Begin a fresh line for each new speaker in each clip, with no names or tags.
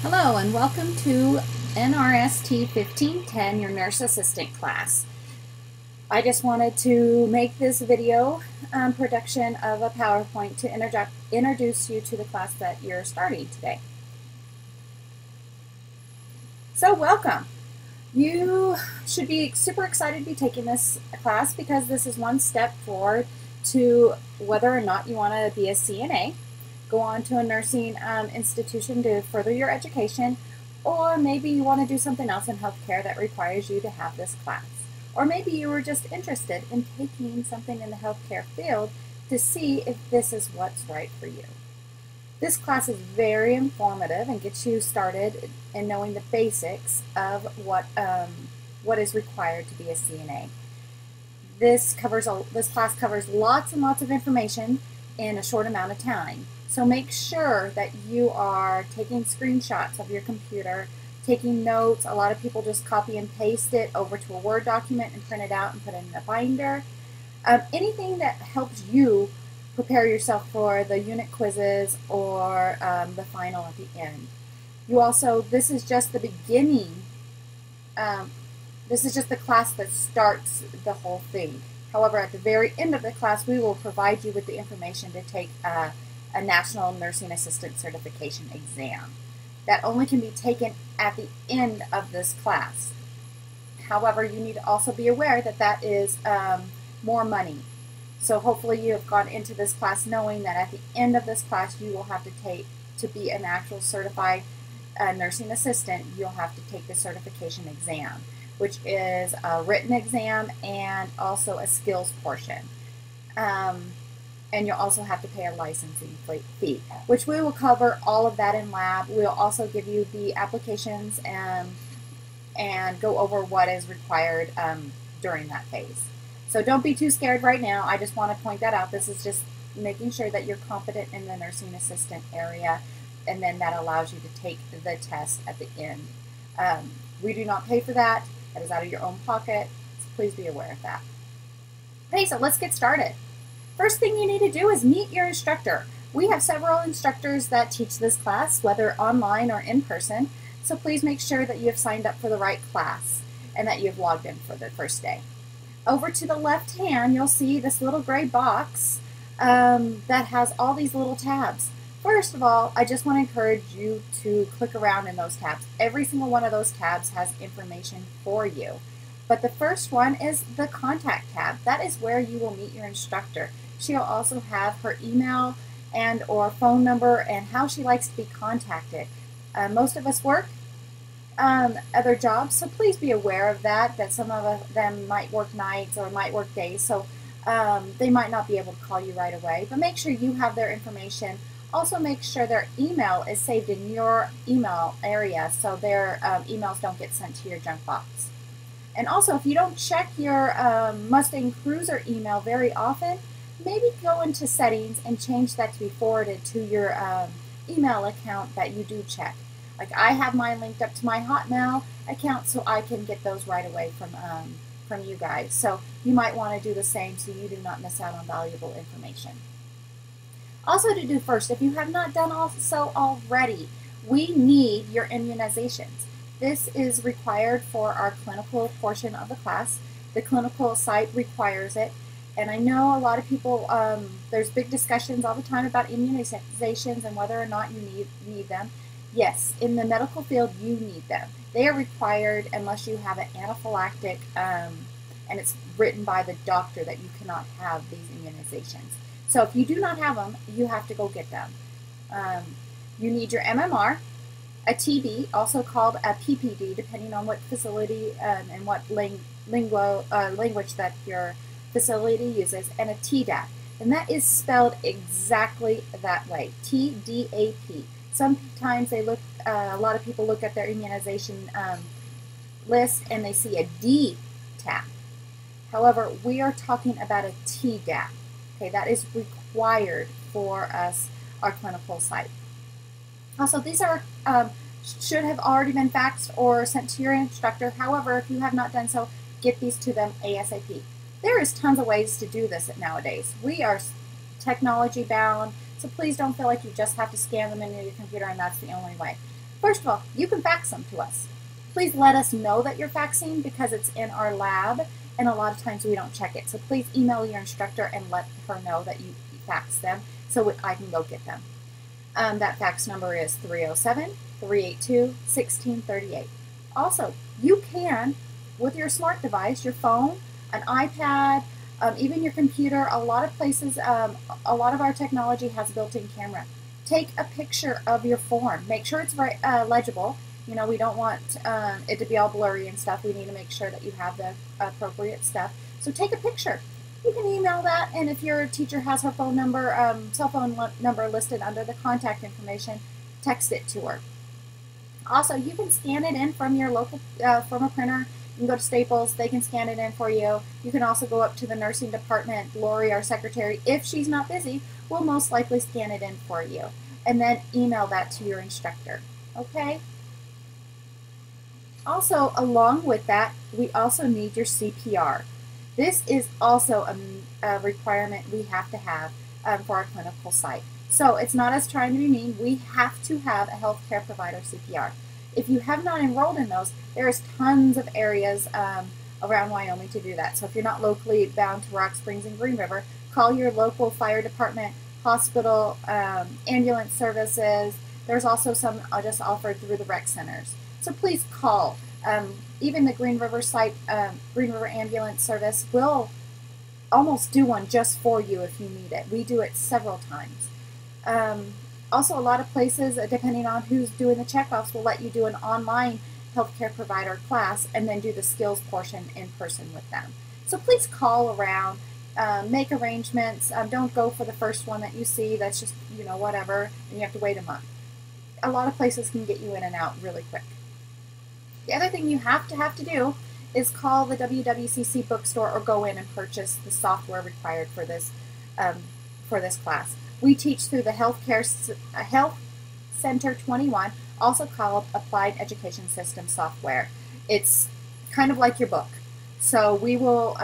Hello and welcome to NRST 1510, your nurse assistant class. I just wanted to make this video production of a PowerPoint to introduce you to the class that you're starting today. So welcome. You should be super excited to be taking this class because this is one step forward to whether or not you want to be a CNA, go on to a nursing institution to further your education, or maybe you want to do something else in healthcare that requires you to have this class. Or maybe you were just interested in taking something in the healthcare field to see if this is what's right for you. This class is very informative and gets you started in knowing the basics of what is required to be a CNA. This class covers lots and lots of information in a short amount of time. So make sure that you are taking screenshots of your computer, taking notes. A lot of people just copy and paste it over to a Word document and print it out and put it in a binder. Anything that helps you prepare yourself for the unit quizzes or the final at the end. This is just the beginning. This is just the class that starts the whole thing. However, at the very end of the class, we will provide you with the information to take a National Nursing Assistant Certification exam. That only can be taken at the end of this class. However, you need to also be aware that that is more money. So hopefully you have gone into this class knowing that at the end of this class you will have to be an actual certified nursing assistant, you'll have to take the certification exam, which is a written exam and also a skills portion. And you'll also have to pay a licensing fee, which we will cover all of that in lab. We'll also give you the applications and go over what is required during that phase. So don't be too scared right now. I just want to point that out. This is just making sure that you're competent in the nursing assistant area, and then that allows you to take the test at the end. We do not pay for that. That is out of your own pocket, so please be aware of that. Okay, so let's get started. First thing you need to do is meet your instructor. We have several instructors that teach this class, whether online or in person, so please make sure that you have signed up for the right class and that you have logged in for the first day. Over to the left hand, you'll see this little gray box that has all these little tabs. First of all, I just want to encourage you to click around in those tabs. Every single one of those tabs has information for you. But the first one is the contact tab. That is where you will meet your instructor. She'll also have her email and or phone number and how she likes to be contacted. Most of us work other jobs, so please be aware of that some of them might work nights or might work days, so they might not be able to call you right away. But make sure you have their information. Also make sure their email is saved in your email area so their emails don't get sent to your junk box. And also, if you don't check your Mustang Cruiser email very often, maybe go into settings and change that to be forwarded to your email account that you do check. Like I have mine linked up to my Hotmail account so I can get those right away from you guys. So you might want to do the same so you do not miss out on valuable information. Also to do first, if you have not done so already, we need your immunizations. This is required for our clinical portion of the class. The clinical site requires it. And I know a lot of people, there's big discussions all the time about immunizations and whether or not you need them. Yes, in the medical field, you need them. They are required unless you have an anaphylactic, and it's written by the doctor that you cannot have these immunizations. So if you do not have them, you have to go get them. You need your MMR, a TB, also called a PPD, depending on what facility and what language that your facility uses, and a TDAP. And that is spelled exactly that way, TDAP. Sometimes a lot of people look at their immunization list and they see a DTAP. However, we are talking about a TDAP. Okay, that is required for us, our clinical site. Also, these are should have already been faxed or sent to your instructor. However, if you have not done so, get these to them ASAP. There is tons of ways to do this nowadays. We are technology bound, so please don't feel like you just have to scan them into your computer and that's the only way. First of all, you can fax them to us. Please let us know that you're faxing because it's in our lab and a lot of times we don't check it. So please email your instructor and let her know that you faxed them so I can go get them. That fax number is 307-382-1638. Also, you can, with your smart device, your phone, an iPad, even your computer, a lot of places, a lot of our technology has a built-in camera. Take a picture of your form. Make sure it's very legible. You know, we don't want it to be all blurry and stuff. We need to make sure that you have the appropriate stuff. So take a picture. You can email that, and if your teacher has her phone number, cell phone number listed under the contact information, text it to her. Also, you can scan it in from your local, from a printer. You can go to Staples, they can scan it in for you. You can also go up to the nursing department. Lori, our secretary, if she's not busy, will most likely scan it in for you. And then email that to your instructor, okay? Also, along with that, we also need your CPR. This is also a requirement we have to have for our clinical site. So it's not us trying to be mean. We have to have a healthcare provider CPR. If you have not enrolled in those, there's tons of areas around Wyoming to do that. So if you're not locally bound to Rock Springs and Green River, call your local fire department, hospital, ambulance services. There's also some just offered through the rec centers. So please call. Even the Green River site, Green River Ambulance Service will almost do one just for you if you need it. We do it several times. Also, a lot of places, depending on who's doing the checkoffs, will let you do an online healthcare provider class and then do the skills portion in person with them. So please call around, make arrangements. Don't go for the first one that you see that's just, you know, whatever, and you have to wait a month. A lot of places can get you in and out really quick. The other thing you have to do is call the WWCC bookstore or go in and purchase the software required for this class. We teach through the Health Center 21, also called Applied Education System software. It's kind of like your book. So we will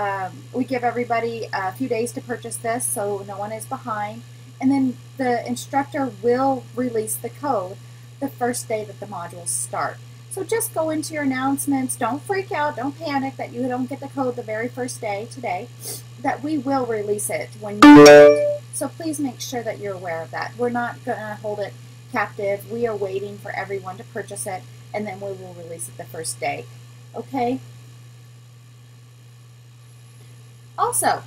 we give everybody a few days to purchase this so no one is behind, and then the instructor will release the code the first day that the modules start. So just go into your announcements. Don't freak out. Don't panic that you don't get the code the very first day today, that we will release it when you get it. So please make sure that you're aware of that. We're not going to hold it captive. We are waiting for everyone to purchase it, and then we will release it the first day. Okay? Also,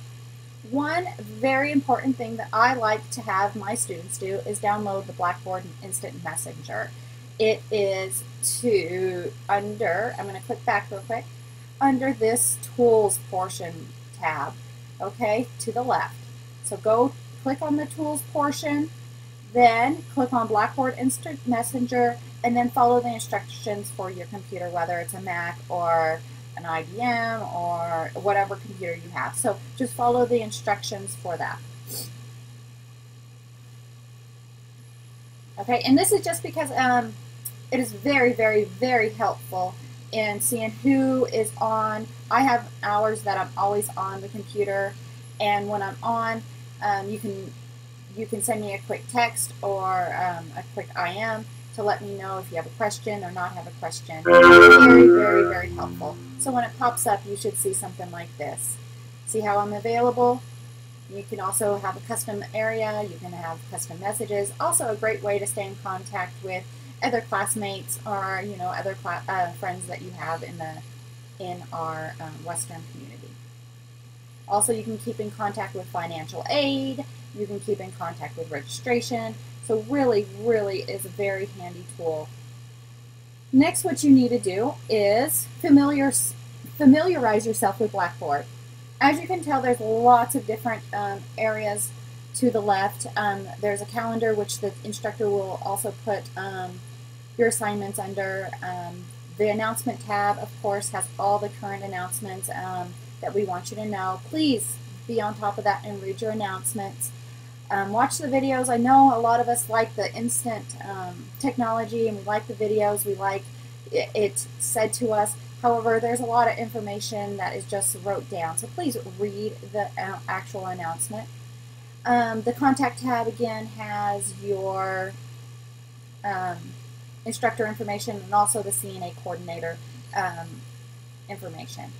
one very important thing that I like to have my students do is download the Blackboard Instant Messenger. It is I'm going to click back real quick, under this Tools portion tab, okay, to the left. So go click on the Tools portion, then click on Blackboard Instant Messenger, and then follow the instructions for your computer, whether it's a Mac or an IBM or whatever computer you have. So just follow the instructions for that. Okay, and this is just because it is very, very, very helpful in seeing who is on. I have hours that I'm always on the computer, and when I'm on, you can send me a quick text or a quick IM to let me know if you have a question or not have a question. Very, very, very helpful. So when it pops up, you should see something like this. See how I'm available? You can also have a custom area. You can have custom messages. Also a great way to stay in contact with other classmates or, you know, other friends that you have in our Western community. Also, you can keep in contact with financial aid. You can keep in contact with registration. So really, really is a very handy tool. Next, what you need to do is familiarize yourself with Blackboard. As you can tell, there's lots of different areas to the left. There's a calendar which the instructor will also put your assignments under. The announcement tab, of course, has all the current announcements that we want you to know. Please be on top of that and read your announcements. Watch the videos. I know a lot of us like the instant technology, and we like the videos. We like it said to us. However, there's a lot of information that is just wrote down. So please read the actual announcement. The contact tab again has your instructor information and also the CNA coordinator information.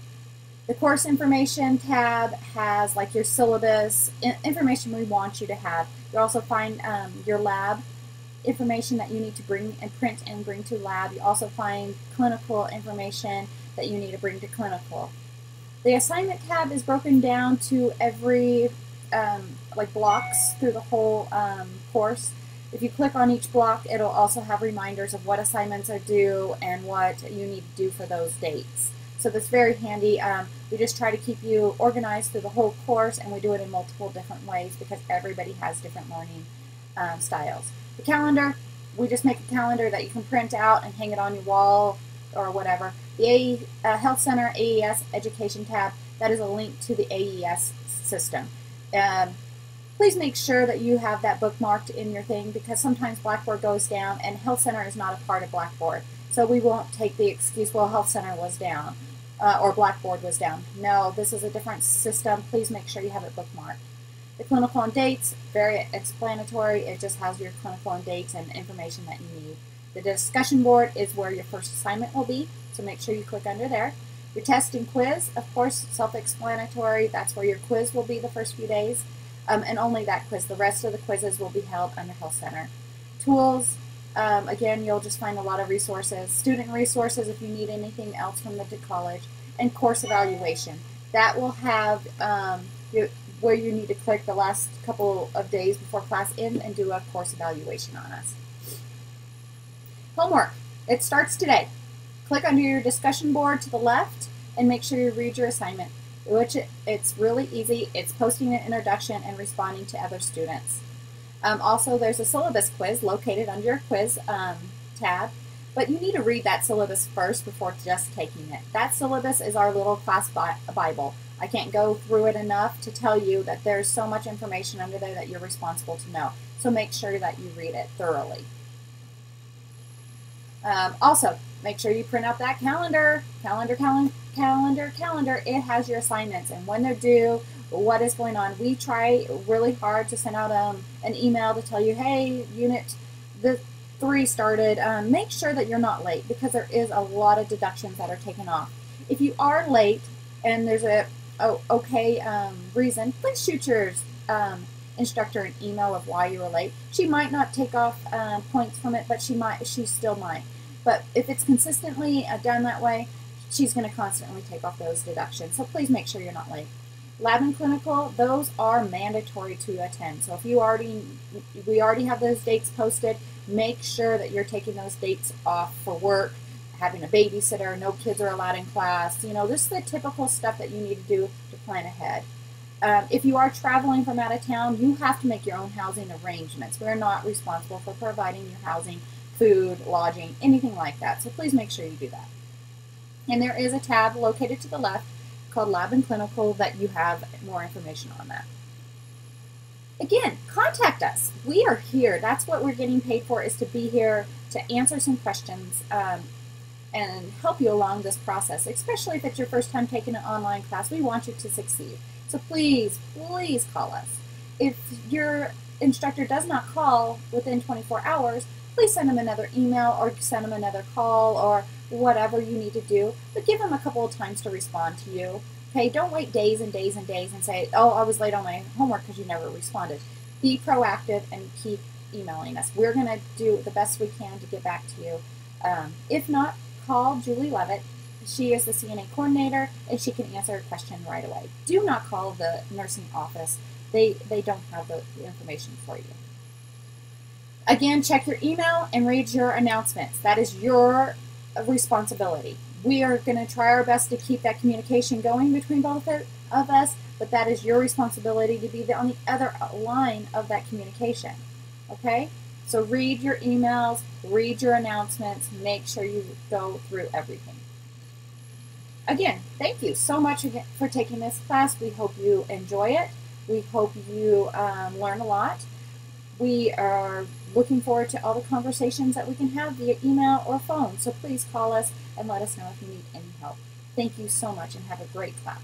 The course information tab has like your syllabus, information we want you to have. You'll also find your lab information that you need to bring and print and bring to lab. You also find clinical information that you need to bring to clinical. The assignment tab is broken down to every like blocks through the whole course. If you click on each block, it'll also have reminders of what assignments are due and what you need to do for those dates. So that's very handy. We just try to keep you organized through the whole course, and we do it in multiple different ways because everybody has different learning styles. The calendar, we just make a calendar that you can print out and hang it on your wall or whatever. The Health Center AES Education tab, that is a link to the AES system. Please make sure that you have that bookmarked in your thing because sometimes Blackboard goes down and Health Center is not a part of Blackboard. So we won't take the excuse, well, Health Center was down or Blackboard was down. No, this is a different system. Please make sure you have it bookmarked. The clinical and dates, very explanatory. It just has your clinical and dates and information that you need. The discussion board is where your first assignment will be, so make sure you click under there. Your test and quiz, of course, self-explanatory. That's where your quiz will be the first few days, and only that quiz. The rest of the quizzes will be held under Health Center. Tools, again, you'll just find a lot of resources. Student resources if you need anything else from the college, and course evaluation. That will have where you need to click the last couple of days before class ends and do a course evaluation on us. Homework. It starts today. Click under your discussion board to the left and make sure you read your assignment, which it's really easy. It's posting an introduction and responding to other students. Also, there's a syllabus quiz located under your quiz tab, but you need to read that syllabus first before just taking it. That syllabus is our little class Bible. I can't go through it enough to tell you that there's so much information under there that you're responsible to know. So make sure that you read it thoroughly. Also, make sure you print out that calendar. Calendar. It has your assignments and when they're due, what is going on. We try really hard to send out an email to tell you, hey, unit 3 started. Make sure that you're not late because there is a lot of deductions that are taken off. If you are late and there's a reason, please shoot your instructor an email of why you were late. She might not take off points from it, but she still might. But if it's consistently done that way, she's going to constantly take off those deductions. So please make sure you're not late. Lab and clinical, those are mandatory to attend. So if we already have those dates posted, make sure that you're taking those dates off for work, having a babysitter, no kids are allowed in class. You know, this is the typical stuff that you need to do to plan ahead. If you are traveling from out of town, you have to make your own housing arrangements. We're not responsible for providing your housing, food, lodging, anything like that. So please make sure you do that. And there is a tab located to the left called Lab and Clinical that you have more information on that. Again, contact us. We are here. That's what we're getting paid for, is to be here to answer some questions and help you along this process, especially if it's your first time taking an online class. We want you to succeed. So please, please call us. If your instructor does not call within 24 hours, please send them another email or send them another call or whatever you need to do, but give them a couple of times to respond to you. Okay, don't wait days and days and days and say, oh, I was late on my homework because you never responded. Be proactive and keep emailing us. We're going to do the best we can to get back to you. If not, call Julie Levitt. She is the CNA coordinator, and she can answer a question right away. Do not call the nursing office. They don't have the information for you. Again, check your email and read your announcements. That is your responsibility. We are going to try our best to keep that communication going between both of us, but that is your responsibility to be on the other line of that communication. Okay? So read your emails, read your announcements, make sure you go through everything. Again, thank you so much for taking this class. We hope you enjoy it. We hope you learn a lot. We are looking forward to all the conversations that we can have via email or phone. So please call us and let us know if you need any help. Thank you so much and have a great class.